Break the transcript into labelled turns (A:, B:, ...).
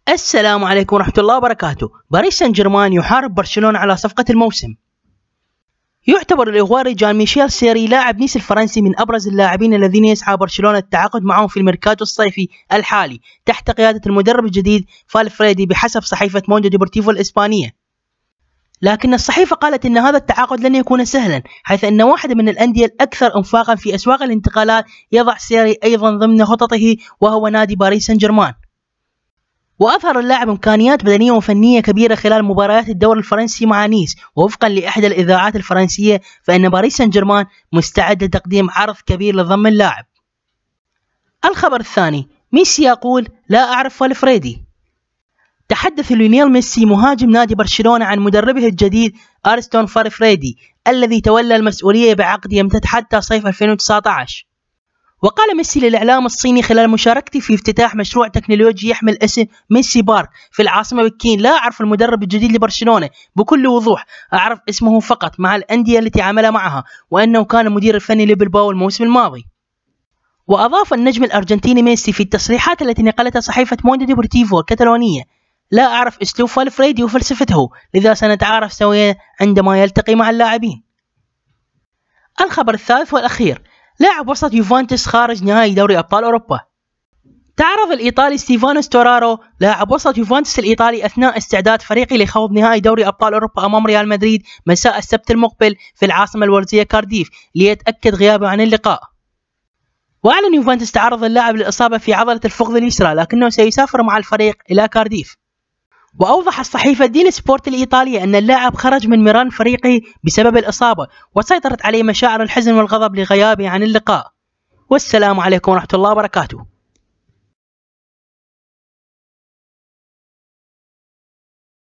A: السلام عليكم ورحمة الله وبركاته. باريس سان جيرمان يحارب برشلونة على صفقة الموسم. يعتبر الإغواري جان ميشيل سيري لاعب نيس الفرنسي من أبرز اللاعبين الذين يسعى برشلونة التعاقد معهم في الميركاتو الصيفي الحالي تحت قيادة المدرب الجديد فالفريدي بحسب صحيفة موندو ديبورتيفو الإسبانية. لكن الصحيفة قالت أن هذا التعاقد لن يكون سهلا، حيث أن واحدة من الأندية الأكثر انفاقا في أسواق الانتقالات يضع سيري أيضا ضمن خططه، وهو نادي باريس سان جيرمان. وأظهر اللاعب إمكانيات بدنية وفنية كبيرة خلال مباريات الدوري الفرنسي مع نيس، ووفقا لإحدى الإذاعات الفرنسية فإن باريس سان جيرمان مستعد لتقديم عرض كبير لضم اللاعب. الخبر الثاني، ميسي يقول لا أعرف فالفريدي. تحدث ليونيل ميسي مهاجم نادي برشلونة عن مدربه الجديد أرستون فالفريدي الذي تولى المسؤولية بعقد يمتد حتى صيف 2019. وقال ميسي للإعلام الصيني خلال مشاركته في افتتاح مشروع تكنولوجي يحمل اسم ميسي بارك في العاصمة بكين: لا أعرف المدرب الجديد لبرشلونة بكل وضوح، أعرف اسمه فقط مع الأندية التي عمل معها، وأنه كان المدير الفني لبلباو الموسم الماضي. وأضاف النجم الأرجنتيني ميسي في التصريحات التي نقلتها صحيفة موندو ديبورتيفو الكتالونية: لا أعرف أسلوب فالفريدي وفلسفته، لذا سنتعارف سويا عندما يلتقي مع اللاعبين. الخبر الثالث والأخير، لاعب وسط يوفنتوس خارج نهائي دوري أبطال أوروبا. تعرض الإيطالي ستيفانو ستورارو لاعب وسط يوفنتوس الإيطالي أثناء استعداد فريقه لخوض نهائي دوري أبطال أوروبا أمام ريال مدريد مساء السبت المقبل في العاصمة الوالزية كارديف ليتأكد غيابه عن اللقاء. وأعلن يوفنتوس تعرض اللاعب للإصابة في عضلة الفخذ اليسرى، لكنه سيسافر مع الفريق إلى كارديف. وأوضح الصحيفة ديل سبورت الإيطالية أن اللاعب خرج من ميران فريقه بسبب الإصابة، وسيطرت عليه مشاعر الحزن والغضب لغيابه عن اللقاء. والسلام عليكم ورحمة الله وبركاته.